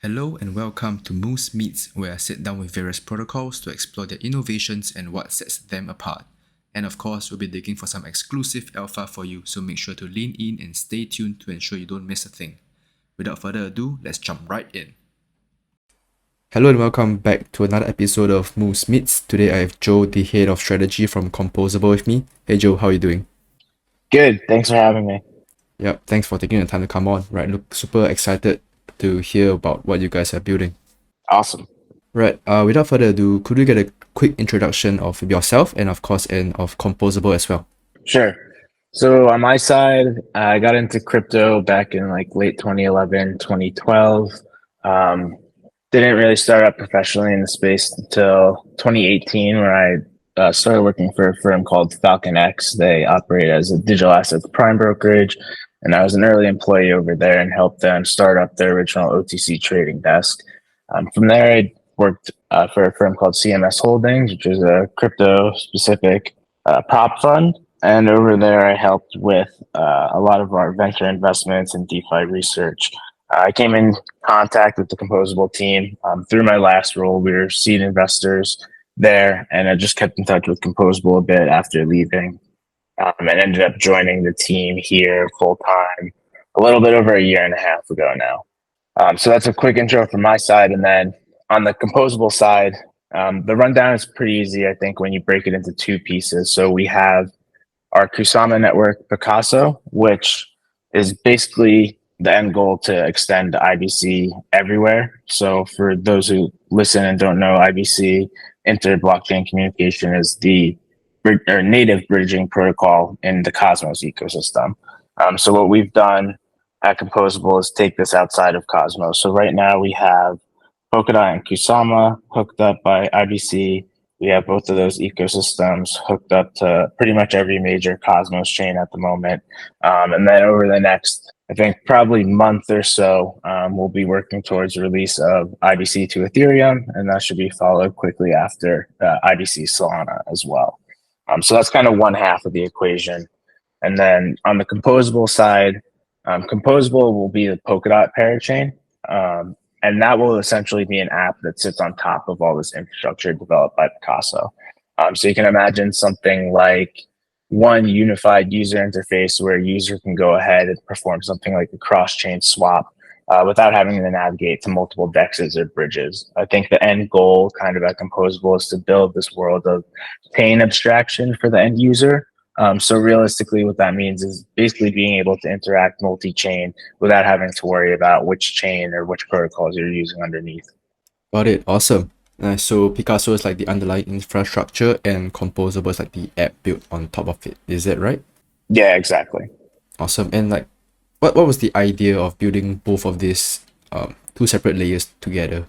Hello and welcome to Moose Meets, where I sit down with various protocols to explore their innovations and what sets them apart. And of course, we'll be digging for some exclusive alpha for you, so make sure to lean in and stay tuned to ensure you don't miss a thing. Without further ado, let's jump right in. Hello and welcome back to another episode of Moose Meets. Today I have Joe, the head of strategy from Composable with me. Hey Joe, how are you doing? Good. Thanks for having me. Yep, thanks for taking the time to come on. Right, look super excited to hear about what you guys are building. Awesome. Right, without further ado, could we get a quick introduction of yourself and of course of Composable as well? Sure. So on my side, I got into crypto back in like late 2011, 2012. Didn't really start up professionally in the space until 2018, where I started working for a firm called Falcon X. They operate as a digital assets prime brokerage, and I was an early employee over there and helped them start up their original OTC trading desk. From there, I worked for a firm called CMS Holdings, which is a crypto-specific prop fund. And over there, I helped with a lot of our venture investments and DeFi research. I came in contact with the Composable team through my last role. We were seed investors there, and I just kept in touch with Composable a bit after leaving, and ended up joining the team here full time a little bit over a year and a half ago now. So that's a quick intro from my side, and then on the Composable side, the rundown is pretty easy, I think, when you break it into two pieces. So we have our Kusama network Picasso, which is basically the end goal to extend IBC everywhere. So for those who listen and don't know, IBC, inter-blockchain communication, is the native bridging protocol in the Cosmos ecosystem. So what we've done at Composable is take this outside of Cosmos. So right now we have Polkadot and Kusama hooked up by IBC. We have both of those ecosystems hooked up to pretty much every major Cosmos chain at the moment. And then over the next, I think, probably month or so, we'll be working towards the release of IBC to Ethereum, and that should be followed quickly after IBC Solana as well. So that's kind of one half of the equation. And then on the Composable side, Composable will be the Polkadot parachain. And that will essentially be an app that sits on top of all this infrastructure developed by Picasso. So you can imagine something like one unified user interface where a user can go ahead and perform something like a cross-chain swap without having to navigate to multiple dexes or bridges. I think the end goal kind of at Composable is to build this world of chain abstraction for the end user. So realistically, what that means is basically being able to interact multi-chain without having to worry about which chain or which protocols you're using underneath. Got it, awesome. So Picasso is like the underlying infrastructure and Composable is like the app built on top of it. Is that right? Yeah, exactly. Awesome. And like, what was the idea of building both of these two separate layers together?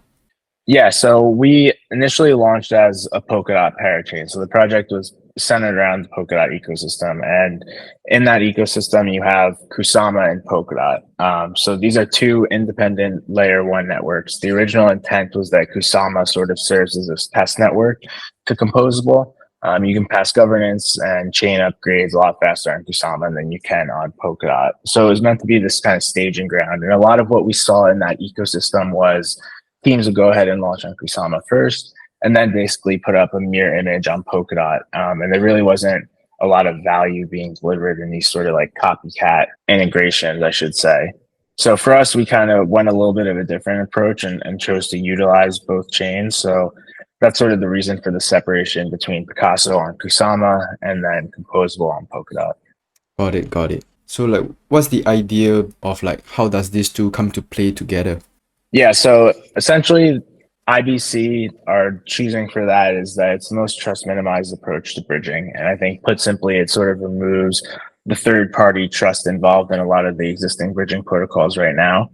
Yeah, so we initially launched as a Polkadot parachain. So the project was centered around the Polkadot ecosystem. And in that ecosystem, you have Kusama and Polkadot. So these are two independent layer one networks. The original intent was that Kusama sort of serves as a test network to Composable. You can pass governance and chain upgrades a lot faster on Kusama than you can on Polkadot. So it was meant to be this kind of staging ground. And a lot of what we saw in that ecosystem was teams would go ahead and launch on Kusama first, and then basically put up a mirror image on Polkadot. And there really wasn't a lot of value being delivered in these sort of like copycat integrations, I should say. So for us, we kind of went a little bit of a different approach and chose to utilize both chains. So that's sort of the reason for the separation between Picasso on Kusama and then Composable on Polkadot. Got it. So like, what's the idea of like, how does these two come to play together? Yeah, so essentially, IBC, our choosing for that is that it's the most trust minimized approach to bridging. And I think, put simply, it sort of removes the third party trust involved in a lot of the existing bridging protocols right now.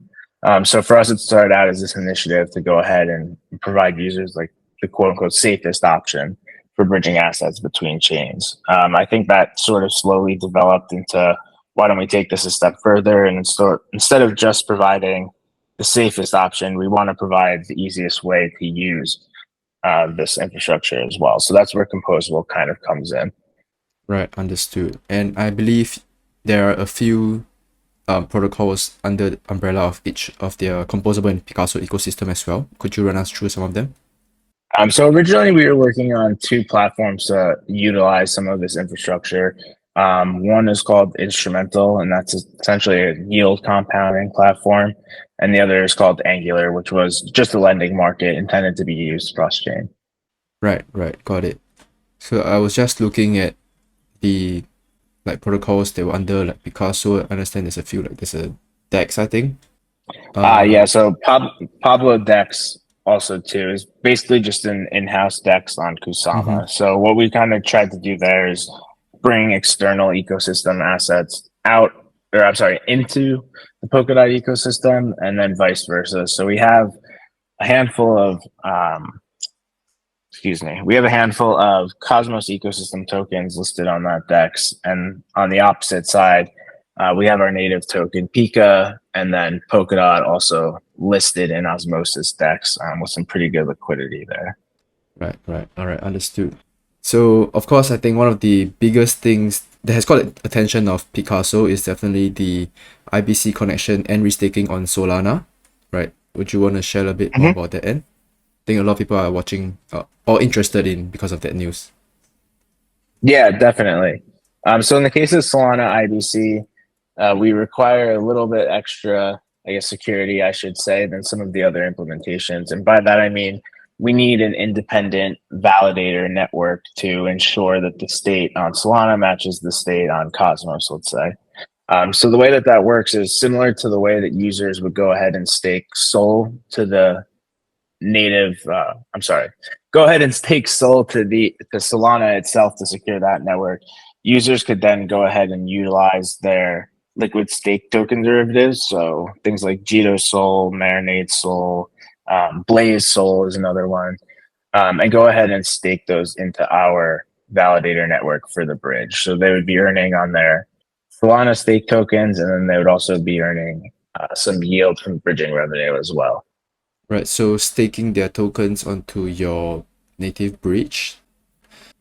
So for us, it started out as this initiative to go ahead and provide users like the quote unquote safest option for bridging assets between chains. I think that sort of slowly developed into why don't we take this a step further and instead of just providing the safest option, we want to provide the easiest way to use this infrastructure as well. So that's where Composable kind of comes in. Right, understood. And I believe there are a few protocols under the umbrella of each of their Composable and Picasso ecosystem as well. Could you run us through some of them? So originally we were working on two platforms to utilize some of this infrastructure. One is called Instrumental, and that's essentially a yield compounding platform. And the other is called Angular, which was just a lending market intended to be used cross-chain. Right, got it. So I was just looking at the protocols that were under Picasso. I understand there's a few, there's a DEX, I think. Yeah, so Pablo Dex also too is basically just an in-house Dex on Kusama. So what we kind of tried to do there is bring external ecosystem assets into the Polkadot ecosystem, and then vice versa. So we have a handful of Cosmos ecosystem tokens listed on that DEX, and on the opposite side, we have our native token Pika, and then Polkadot also listed in Osmosis DEX with some pretty good liquidity there. Right. All right, understood. So, of course, I think one of the biggest things that has caught attention of Picasso is definitely the IBC connection and restaking on Solana, right? Would you want to share a bit more about that end? I think a lot of people are watching or interested in because of that news. Yeah, definitely. So in the case of Solana IBC, we require a little bit extra, I guess, security, I should say, than some of the other implementations. And by that, I mean, we need an independent validator network to ensure that the state on Solana matches the state on Cosmos, let's say. So the way that works is similar to the way that users would go ahead and stake SOL to the native, go ahead and stake SOL to Solana itself to secure that network. Users could then go ahead and utilize their liquid stake token derivatives. So things like Jito Sol, Marinade Sol, Blaze Sol is another one, and go ahead and stake those into our validator network for the bridge. So they would be earning on their Solana stake tokens, and then they would also be earning some yield from bridging revenue as well. Right, so staking their tokens onto your native bridge.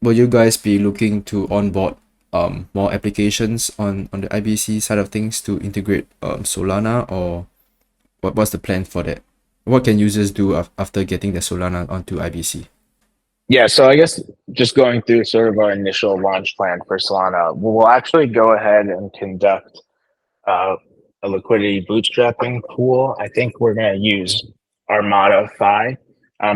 Will you guys be looking to onboard more applications on the IBC side of things to integrate Solana, or what's the plan for that? What can users do after getting their Solana onto IBC? Yeah, so I guess just going through sort of our initial launch plan for Solana, we'll actually go ahead and conduct a liquidity bootstrapping pool. I think we're going to use Armada Phi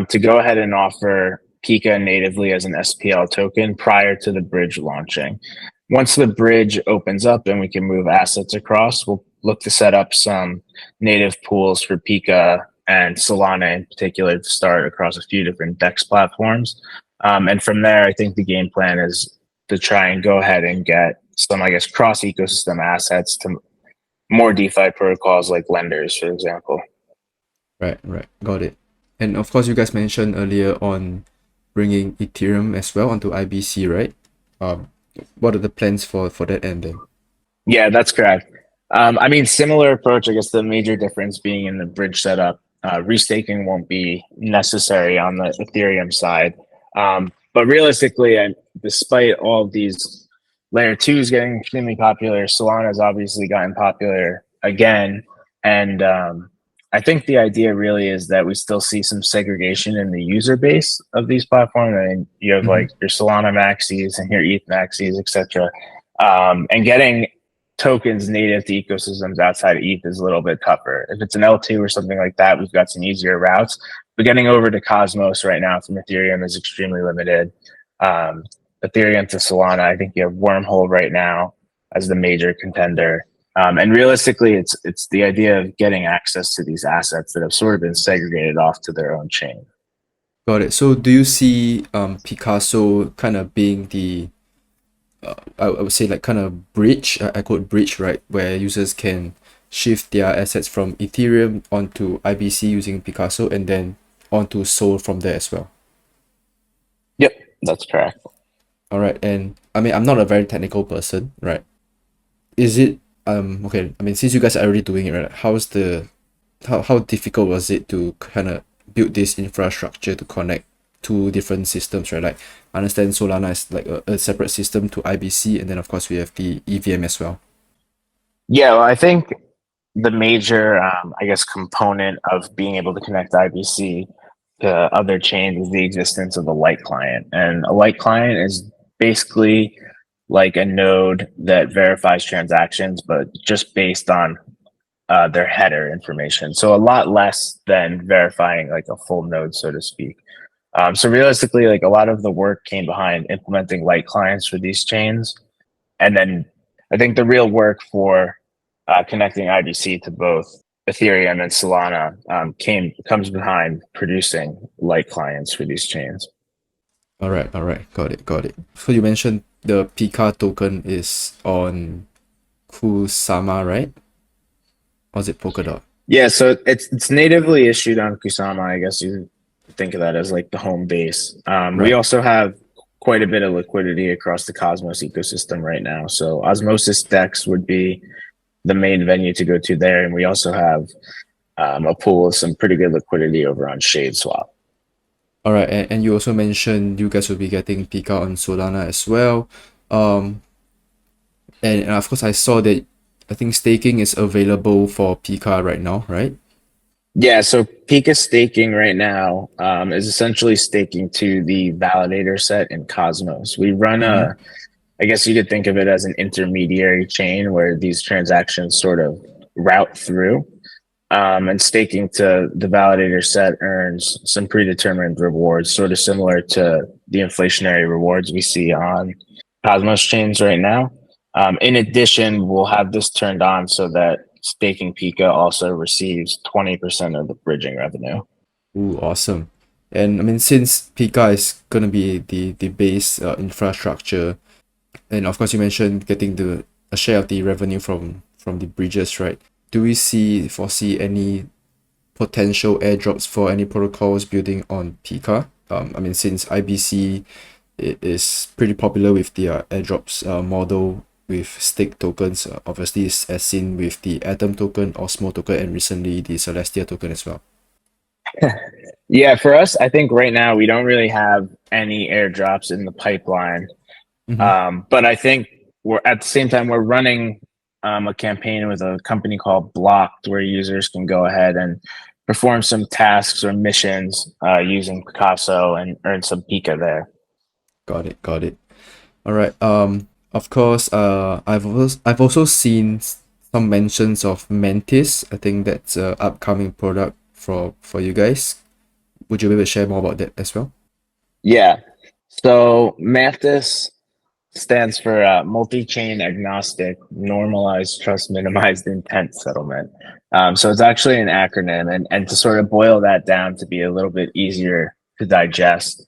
to go ahead and offer Pika natively as an SPL token prior to the bridge launching. Once the bridge opens up and we can move assets across, we'll look to set up some native pools for Pika and Solana in particular to start across a few different DEX platforms. And from there, I think the game plan is to try and go ahead and get some, I guess, cross ecosystem assets to more DeFi protocols like lenders, for example. Right. Got it. And of course, you guys mentioned earlier on bringing Ethereum as well onto IBC, right? What are the plans for that end then? Yeah, that's correct. I mean, similar approach, I guess the major difference being in the bridge setup, restaking won't be necessary on the Ethereum side. But realistically, and despite all of these layer twos getting extremely popular, Solana has obviously gotten popular again. And I think the idea really is that we still see some segregation in the user base of these platforms. I mean, you have like your Solana maxis and your ETH maxis, etc. And getting tokens native to ecosystems outside of ETH is a little bit tougher. If it's an L2 or something like that, we've got some easier routes. But getting over to Cosmos right now from Ethereum is extremely limited. Ethereum to Solana, I think you have Wormhole right now as the major contender. And realistically, it's the idea of getting access to these assets that have sort of been segregated off to their own chain. Got it. So do you see Picasso kind of being the I would say like kind of bridge, I quote bridge, right, where users can shift their assets from Ethereum onto IBC using Picasso and then onto Sol from there as well? Yep, that's correct. All right, and I mean, I'm not a very technical person, right? Is it okay? I mean, since you guys are already doing it, right? How difficult was it to kind of build this infrastructure to connect two different systems, right? Like, I understand Solana is like a separate system to IBC, and then of course we have the EVM as well. Yeah, well, I think the major, I guess, component of being able to connect IBC to other chains is the existence of a light client. And a light client is basically like a node that verifies transactions, but just based on their header information. So a lot less than verifying like a full node, so to speak. So realistically, like a lot of the work came behind implementing light clients for these chains. And then I think the real work for connecting IBC to both Ethereum and Solana comes behind producing light clients for these chains. All right, got it. So you mentioned the Pika token is on Kusama, right? Or is it Polkadot? Yeah, so it's natively issued on Kusama. I guess you think of that as like the home base. We Right. also have quite a bit of liquidity across the Cosmos ecosystem right now. So Osmosis Dex would be the main venue to go to there, and we also have a pool of some pretty good liquidity over on Shade Swap. All right, and you also mentioned you guys will be getting Pika on Solana as well. Um, and of course, I saw that I think staking is available for Pika right now, right? Yeah, so Pika staking right now is essentially staking to the validator set in Cosmos. We run Mm-hmm. I guess you could think of it as an intermediary chain where these transactions sort of route through. And staking to the validator set earns some predetermined rewards, sort of similar to the inflationary rewards we see on Cosmos chains right now. In addition, we'll have this turned on so that staking Pika also receives 20% of the bridging revenue. Ooh, awesome. And I mean, since Pika is gonna be the base infrastructure, and of course you mentioned getting a share of the revenue from the bridges, right? Do we foresee any potential airdrops for any protocols building on Pika? I mean, since IBC is pretty popular with their airdrops model with stake tokens, obviously as seen with the Atom token, Osmo token, and recently the Celestia token as well. Yeah, for us, I think right now we don't really have any airdrops in the pipeline. Mm-hmm. But I think we're at the same time we're running a campaign with a company called Blocked, where users can go ahead and perform some tasks or missions using Picasso and earn some Pika there. Got it, got it. All right. Of course, I've also seen some mentions of Mantis. I think that's a upcoming product for you guys. Would you be able to share more about that as well? Yeah. So MANTIS stands for multi-chain agnostic normalized trust minimized intent settlement. So it's actually an acronym, and to sort of boil that down to be a little bit easier to digest,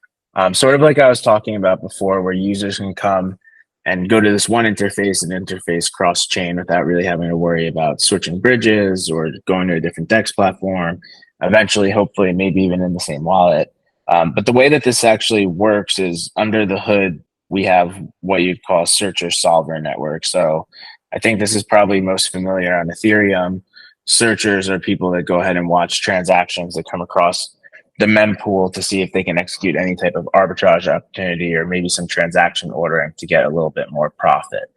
sort of like I was talking about before, where users can come and go to this one interface and interface cross chain without really having to worry about switching bridges or going to a different DEX platform. Eventually, hopefully, maybe even in the same wallet. But the way that this actually works is under the hood, we have what you'd call a searcher solver network. So I think this is probably most familiar on Ethereum. Searchers are people that go ahead and watch transactions that come across the mempool to see if they can execute any type of arbitrage opportunity or maybe some transaction ordering to get a little bit more profit.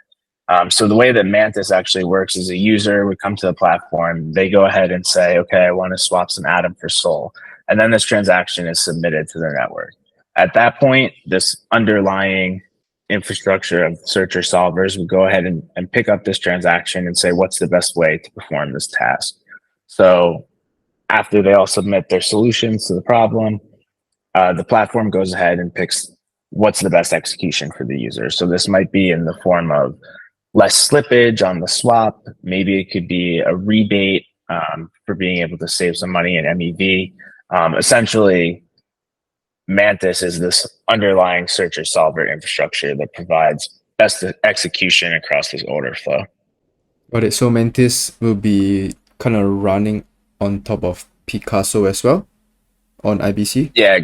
So the way that Mantis actually works is a user would come to the platform, they go ahead and say, okay, I want to swap some Atom for Sol. And then this transaction is submitted to their network. At that point, this underlying infrastructure of searcher solvers would go ahead and pick up this transaction and say, what's the best way to perform this task? So after they all submit their solutions to the problem, the platform goes ahead and picks what's the best execution for the user. So this might be in the form of less slippage on the swap. Maybe it could be a rebate for being able to save some money in MEV. Essentially, Mantis is this underlying searcher solver infrastructure that provides best execution across this order flow. Got it. So Mantis will be kind of running on top of Picasso as well on IBC. Yeah, Right.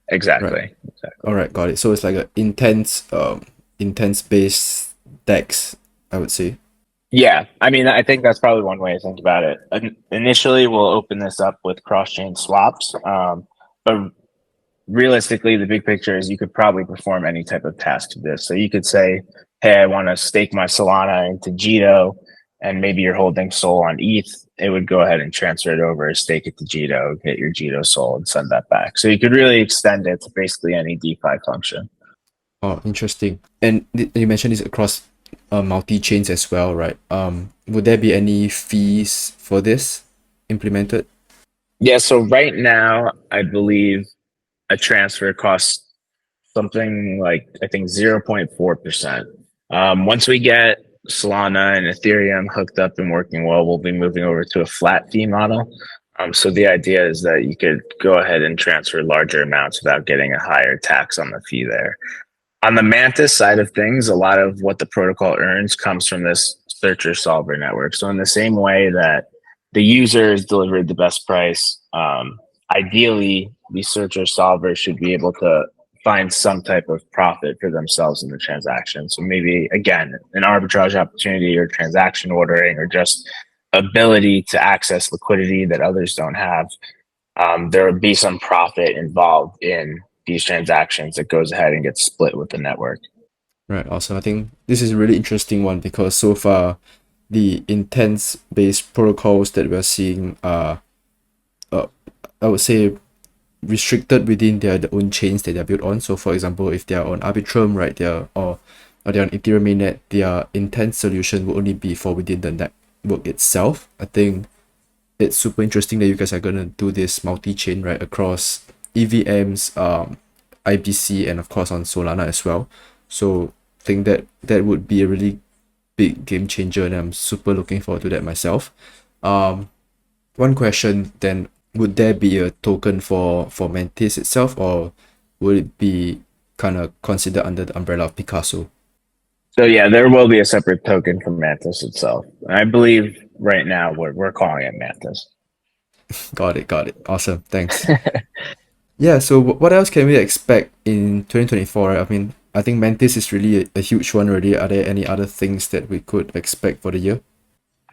exactly. All right. Got it. So it's like a intense based DEX, I would say. Yeah, I mean, I think that's probably one way to think about it. Initially, we'll open this up with cross-chain swaps, but realistically, the big picture is you could probably perform any type of task to this. So you could say, hey, I want to stake my Solana into Jito. and maybe you're holding SOL on ETH, it would go ahead and transfer it over, stake it to Jito, get your Jito SOL, and send that back. So you could really extend it to basically any DeFi function. Oh, interesting. And you mentioned this across multi-chains as well, right? Would there be any fees for this implemented? Yeah, so right now, I believe a transfer costs something like, I think, 0.4%. Once we get Solana and Ethereum hooked up and working well, we'll be moving over to a flat fee model. So the idea is that you could go ahead and transfer larger amounts without getting a higher tax on the fee there. On the Mantis side of things, a lot of what the protocol earns comes from this searcher solver network. So in the same way that the user is delivered the best price, ideally the searcher solver should be able to find some type of profit for themselves in the transaction. So maybe again, an arbitrage opportunity or transaction ordering or just ability to access liquidity that others don't have. There would be some profit involved in these transactions that goes ahead and gets split with the network. Right, awesome. I think this is a really interesting one because so far the intense-based protocols that we're seeing are, I would say, restricted within their own chains that they're built on. So for example, if they're on Arbitrum, right, or they're on Ethereum mainnet, their intense solution will only be for within the network itself. I think it's super interesting that you guys are gonna do this multi-chain, right, across EVMs, IBC, and of course on Solana as well. So I think that would be a really big game changer, and I'm super looking forward to that myself. One question then, would there be a token for Mantis itself, or would it be kind of considered under the umbrella of Picasso? So yeah, there will be a separate token for Mantis itself. I believe right now we're calling it Mantis. Got it. Awesome. Thanks. Yeah, so what else can we expect in 2024, right? I mean, I think Mantis is really a huge one already. Are there any other things that we could expect for the year?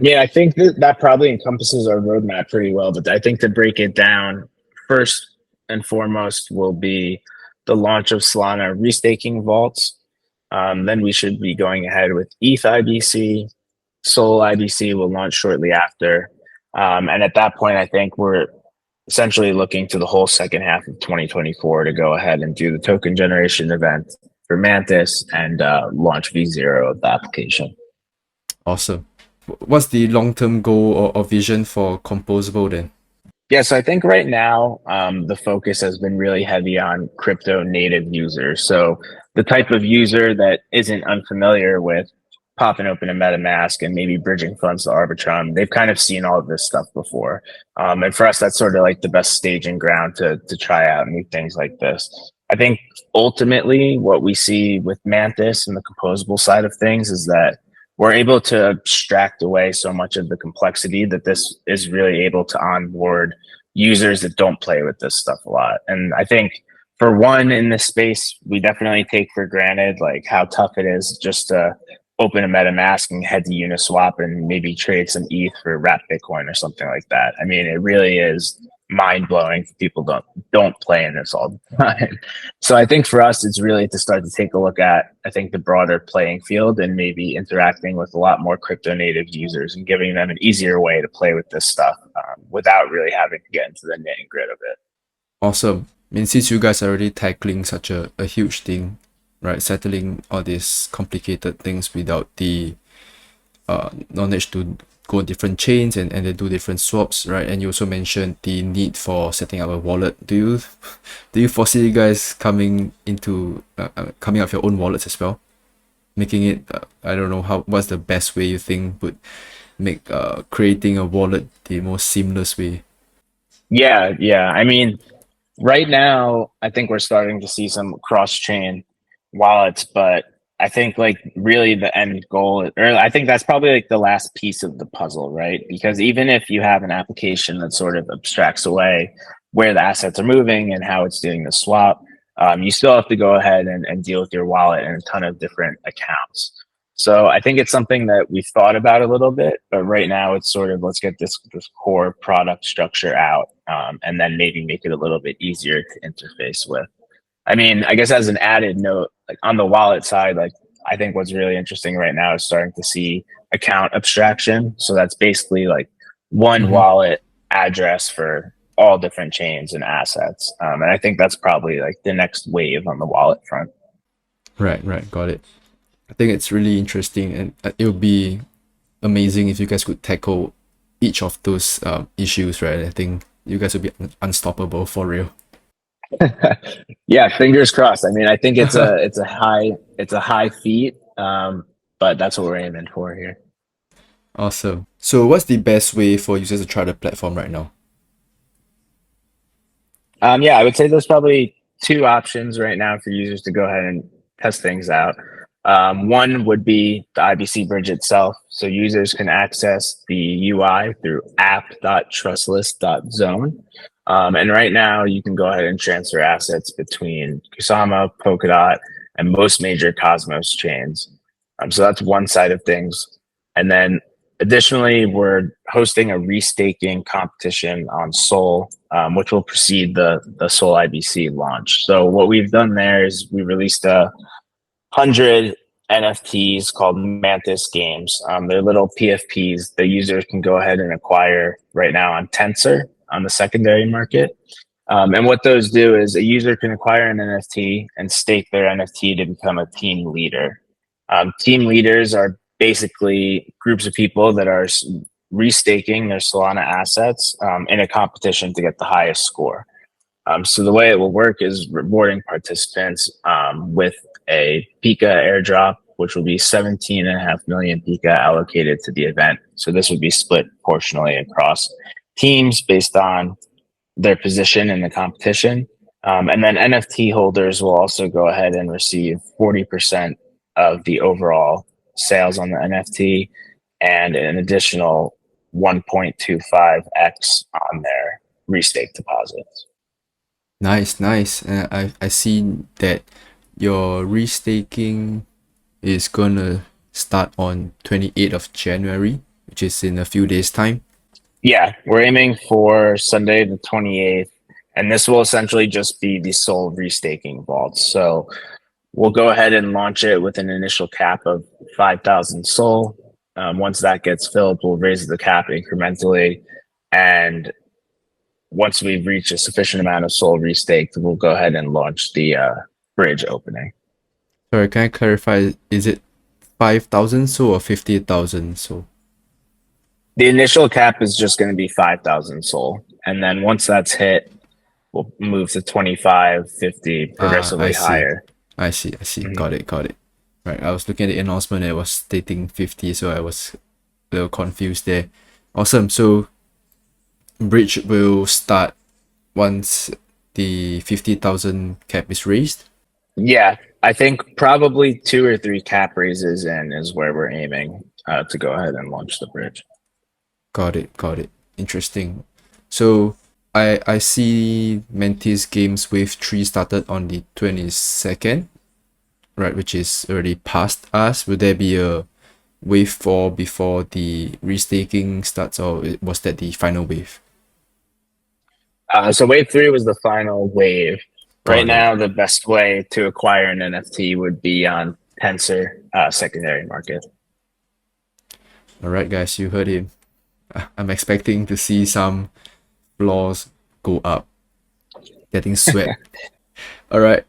Yeah, I think that probably encompasses our roadmap pretty well. But I think to break it down, first and foremost will be the launch of Solana restaking vaults. Then we should be going ahead with ETH IBC. Sol IBC will launch shortly after. And at that point, I think we're essentially looking to the whole second half of 2024 to go ahead and do the token generation event for Mantis and launch V0 of the application. Awesome. What's the long-term goal or vision for Composable then? Yeah, so I think right now the focus has been really heavy on crypto native users. So the type of user that isn't unfamiliar with popping open a MetaMask and maybe bridging funds to Arbitrum, they've kind of seen all of this stuff before. And for us, that's sort of like the best staging ground to try out new things like this. I think ultimately what we see with Mantis and the composable side of things is that we're able to abstract away so much of the complexity that this is really able to onboard users that don't play with this stuff a lot. And I think for one in this space, we definitely take for granted like how tough it is just to open a MetaMask and head to Uniswap and maybe trade some ETH for wrapped Bitcoin or something like that. I mean, it really is mind blowing. People don't play in this all the time. So I think for us, it's really to start to take a look at, I think, the broader playing field and maybe interacting with a lot more crypto native users and giving them an easier way to play with this stuff without really having to get into the nitty and grit of it. Awesome. I mean, since you guys are already tackling such a huge thing, right, settling all these complicated things without the knowledge to go on different chains and then do different swaps, right? And you also mentioned the need for setting up a wallet. Do you foresee you guys coming up with your own wallets as well, making it I don't know what's the best way you think would make creating a wallet the most seamless way? Yeah. I mean, right now, I think we're starting to see some cross-chain wallets, but I think like really the end goal, or I think that's probably like the last piece of the puzzle, right? Because even if you have an application that sort of abstracts away where the assets are moving and how it's doing the swap, you still have to go ahead and deal with your wallet and a ton of different accounts. So I think it's something that we've thought about a little bit, but right now it's sort of let's get this core product structure out, and then maybe make it a little bit easier to interface with. I mean, I guess as an added note, like on the wallet side, like I think what's really interesting right now is starting to see account abstraction. So that's basically like one Mm-hmm. wallet address for all different chains and assets. And I think that's probably like the next wave on the wallet front. Right, got it. I think it's really interesting, and it would be amazing if you guys could tackle each of those issues, right? I think you guys would be unstoppable for real. Yeah, fingers crossed. I mean, I think it's a high feat, but that's what we're aiming for here. Awesome. So what's the best way for users to try the platform right now? Yeah, I would say there's probably two options right now for users to go ahead and test things out. One would be the IBC bridge itself. So users can access the UI through app.trustless.zone. And right now you can go ahead and transfer assets between Kusama, Polkadot, and most major Cosmos chains. So that's one side of things. And then additionally, we're hosting a restaking competition on Sol, which will precede the Sol IBC launch. So what we've done there is we released 100 NFTs called MANTIS games. They're little PFPs that users can go ahead and acquire right now on Tensor on the secondary market. And what those do is a user can acquire an NFT and stake their NFT to become a team leader. Team leaders are basically groups of people that are restaking their Solana assets in a competition to get the highest score. So the way it will work is rewarding participants with a Pika airdrop, which will be 17.5 million Pika allocated to the event. So this would be split proportionally across teams based on their position in the competition. And then NFT holders will also go ahead and receive 40% of the overall sales on the NFT and an additional 1.25x on their restake deposits. Nice. I see that your restaking is gonna start on 28th of January, which is in a few days' time. Yeah, we're aiming for Sunday the 28th, and this will essentially just be the sole restaking vault. So we'll go ahead and launch it with an initial cap of 5,000 SOL. Once that gets filled, we'll raise the cap incrementally. And once we've reached a sufficient amount of SOL restaked, we'll go ahead and launch the bridge opening. Sorry, can I clarify? Is it 5,000 SOL or 50,000 SOL? The initial cap is just going to be 5,000 SOL. And then once that's hit, we'll move to 25, 50, progressively higher. I see. Mm-hmm. Got it. Right, I was looking at the announcement and it was stating 50, so I was a little confused there. Awesome. So bridge will start once the 50,000 cap is raised. Yeah, I think probably 2 or 3 cap raises in is where we're aiming to go ahead and launch the bridge. Got it. Interesting. So I see Mantis Games Wave 3 started on the 22nd, right, which is already past us. Will there be a wave 4 before the restaking starts, or was that the final wave? So wave 3 was the final wave. Right now, the best way to acquire an NFT would be on Tensor secondary market. All right, guys, you heard him. I'm expecting to see some floors go up, getting sweat. All right.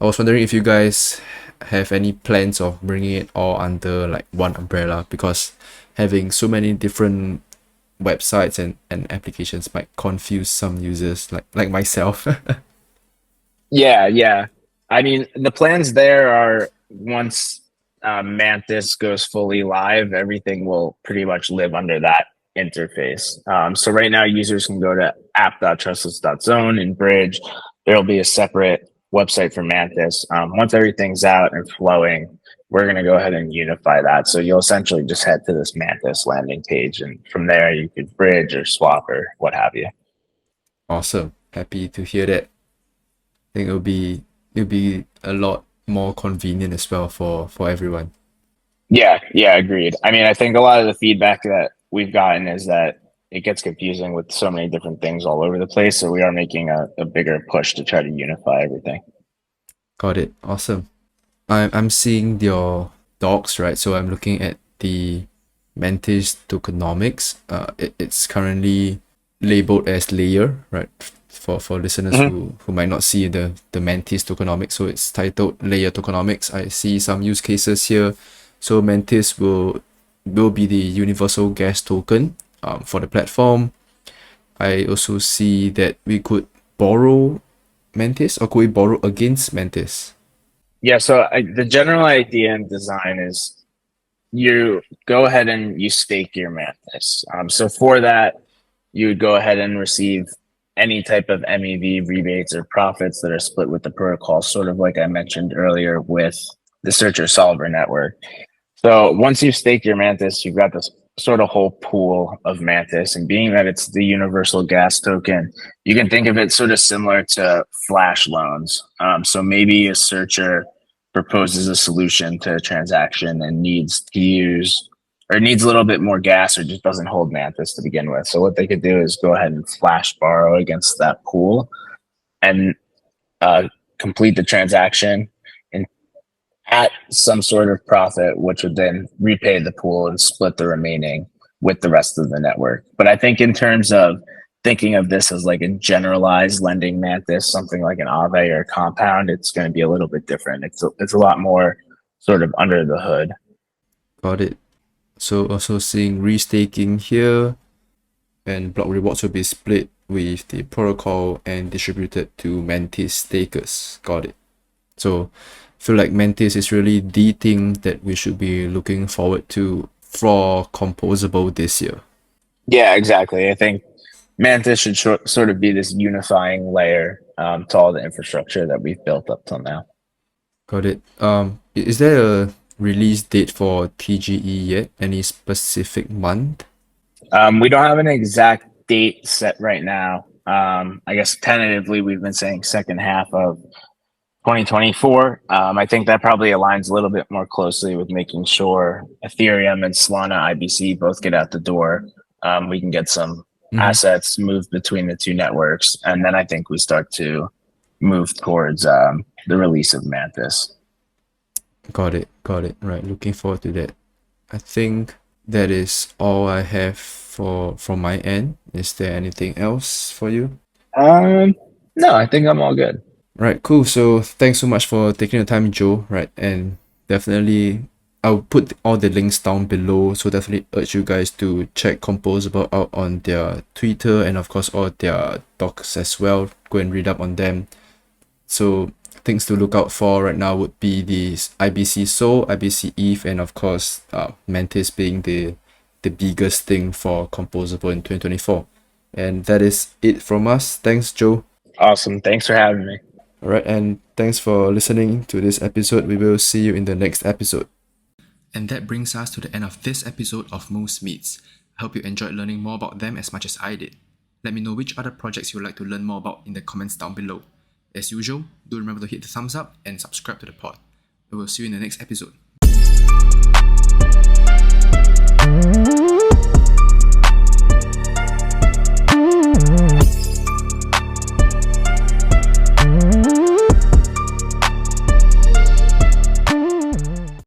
I was wondering if you guys have any plans of bringing it all under like one umbrella, because having so many different websites and applications might confuse some users like myself. Yeah. I mean, the plans there are once Mantis goes fully live, everything will pretty much live under that interface. So right now, users can go to app.trustless.zone and bridge. There'll be a separate website for Mantis. Once everything's out and flowing, we're going to go ahead and unify that. So you'll essentially just head to this Mantis landing page, and from there you could bridge or swap or what have you. Awesome. Happy to hear that. I think it'll be a lot more convenient as well for everyone. Yeah, agreed. I mean, I think a lot of the feedback that we've gotten is that it gets confusing with so many different things all over the place. So we are making a bigger push to try to unify everything. Got it. Awesome. I'm seeing your docs, right? So I'm looking at the MANTIS tokenomics. It's currently labeled as layer, right? For listeners who might not see the MANTIS tokenomics. So it's titled layer tokenomics. I see some use cases here. So MANTIS will be the universal gas token for the platform. I also see that we could borrow MANTIS, or could we borrow against MANTIS? Yeah, so the general idea and design is you go ahead and you stake your Mantis. So for that, you would go ahead and receive any type of MEV rebates or profits that are split with the protocol, sort of like I mentioned earlier with the searcher solver network. So once you stake your Mantis, you've got this sort of whole pool of Mantis, and being that it's the universal gas token, you can think of it sort of similar to flash loans. So maybe a searcher proposes a solution to a transaction and needs to use or needs a little bit more gas or just doesn't hold Mantis to begin with. So what they could do is go ahead and flash borrow against that pool and complete the transaction and at some sort of profit, which would then repay the pool and split the remaining with the rest of the network. But I think in terms of thinking of this as like a generalized lending Mantis, something like an Aave or a Compound, it's going to be a little bit different. It's a lot more sort of under the hood. Got it. So also seeing restaking here, and block rewards will be split with the protocol and distributed to MANTIS stakers. Got it. So I feel like MANTIS is really the thing that we should be looking forward to for Composable this year. Yeah, exactly. I think Mantis should sort of be this unifying layer to all the infrastructure that we've built up till now. Got it. Is there a release date for TGE yet? Any specific month? We don't have an exact date set right now. I guess tentatively we've been saying second half of 2024. I think that probably aligns a little bit more closely with making sure Ethereum and Solana IBC both get out the door. We can get some assets moved between the two networks, and then I think we start to move towards the release of Mantis. Got it. Right. Looking forward to that. I think that is all I have from my end. Is there anything else for you? No, I think I'm all good. Right, cool. So thanks so much for taking the time, Joe. Right, and definitely I'll put all the links down below. So definitely urge you guys to check Composable out on their Twitter and of course all their docs as well. Go and read up on them. So things to look out for right now would be the IBC Sol, IBC ETH, and of course MANTIS being the biggest thing for Composable in 2024. And that is it from us. Thanks, Joe. Awesome. Thanks for having me. All right, and thanks for listening to this episode. We will see you in the next episode. And that brings us to the end of this episode of Most Meets. I hope you enjoyed learning more about them as much as I did. Let me know which other projects you would like to learn more about in the comments down below. As usual, do remember to hit the thumbs up and subscribe to the pod. We will see you in the next episode.